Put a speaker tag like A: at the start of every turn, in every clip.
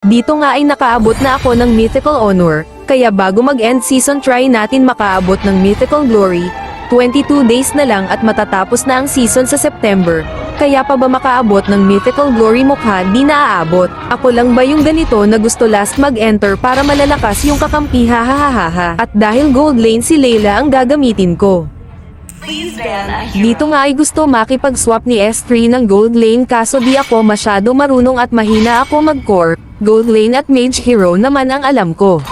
A: Dito nga ay nakaabot na ako ng Mythical Honor, kaya bago mag-end season try natin makaabot ng Mythical Glory. 22 days na lang at matatapos na ang season sa September. Kaya pa ba makaabot ng Mythical Glory mukha di naaabot? Ako lang ba yung ganito na gusto last mag-enter para malalakas yung kakampi hahaha. At dahil gold lane si Layla ang gagamitin ko. Dito nga ay gusto makipag-swap ni S3 ng gold lane kaso di ako masyado marunong at mahina ako mag-core. Gold lane at mage hero naman ang alam ko.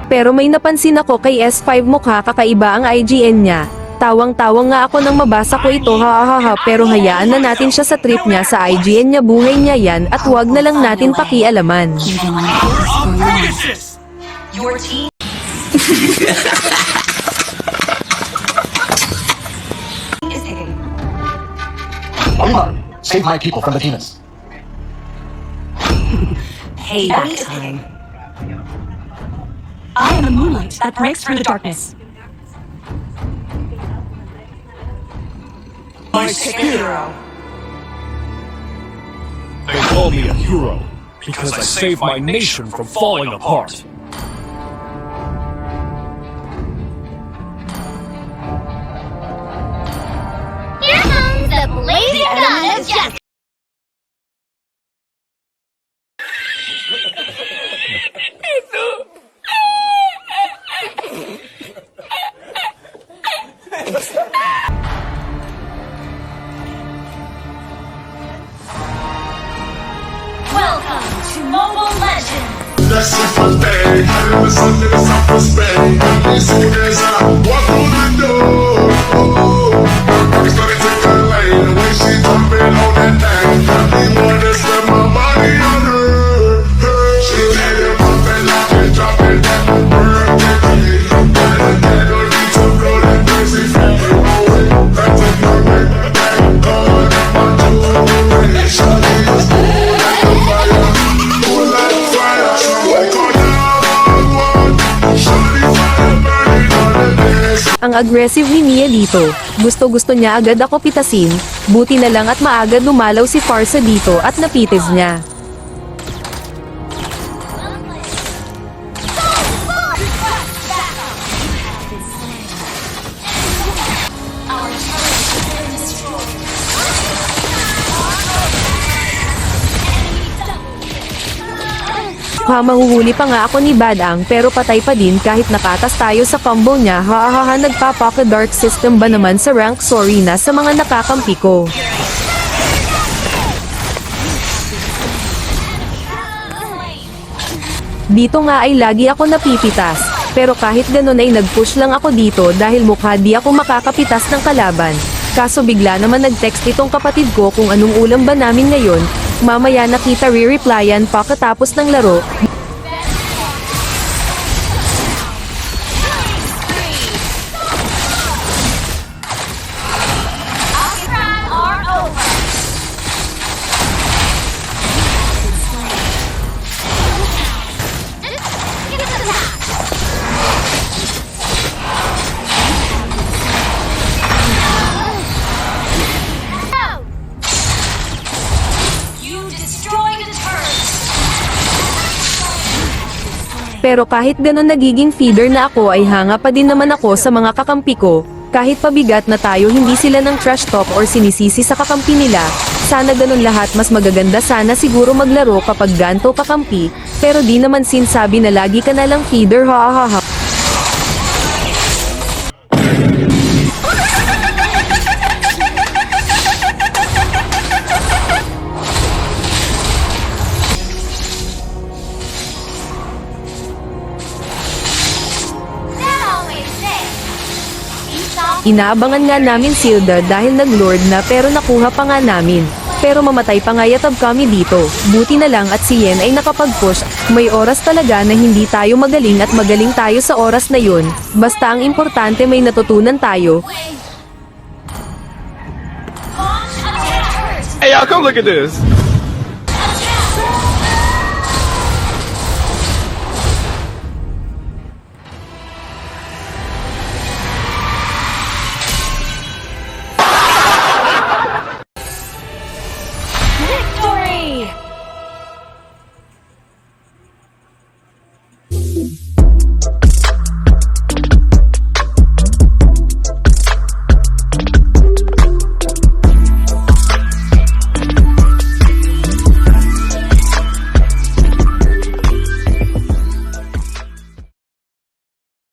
A: Pero may napansin ako kay S5 mukha kakaiba ang IGN niya. Tawang-tawang nga ako nang mabasa ko ito hahaha pero hayaan na natin siya sa trip niya sa IGN niya buhay niya yan at wag na lang natin pakialaman.
B: Your team is picking.
C: Save my people from the demons.
B: Payback time. I am the moonlight that breaks through the darkness.
D: My hero. They call me a hero because I saved my nation from falling apart.
E: Here comes the blazing gun of justice!
B: Welcome to Mobile Legends!
F: That's it for day. Having the sun in the sun for Spain. As soon as I walk through the door, it's gonna take a lane. The way she jumping on that thing, me wanna spend my money on her. She made it pop and lock and drop it that birthday. That don't need to blow that crazy family away. That's a perfect thing. God, my jewelry. Shawty is cool like the fire. Cool like fire.
A: Ang aggressive ni Mia dito. Gusto niya agad ako pitasin, buti na lang at maagad lumalaw si Farsa dito at napitis niya. Mahuhuli pa nga ako ni Badang pero patay pa din kahit nakatas tayo sa combo niya hahaha nagpapaka dark system ba naman sa rank sorry na sa mga nakakampi ko. Dito nga ay lagi ako napipitas, pero kahit ganun ay nag-push lang ako dito dahil mukha di ako makakapitas ng kalaban. Kaso bigla naman nag-text itong kapatid ko kung anong ulam ba namin ngayon. Mamaya nakita re-replyan pa katapos ng laro. Pero kahit ganun nagiging feeder na ako ay hanga pa din naman ako sa mga kakampi ko. Kahit pabigat na tayo hindi sila ng trash talk or sinisisi sa kakampi nila. Sana ganun lahat mas magaganda sana siguro maglaro kapag ganto kakampi. Pero di naman sinsabi na lagi ka na lang feeder hahaha. Inaabangan nga namin Silda dahil nag-lord na pero nakuha pa nga namin. Pero mamatay pa nga yatab kami dito. Buti na lang at si Yen ay nakapag-push. May oras talaga na hindi tayo magaling at magaling tayo sa oras na yun. Basta ang importante may natutunan tayo.
D: Hey y'all, come look at this.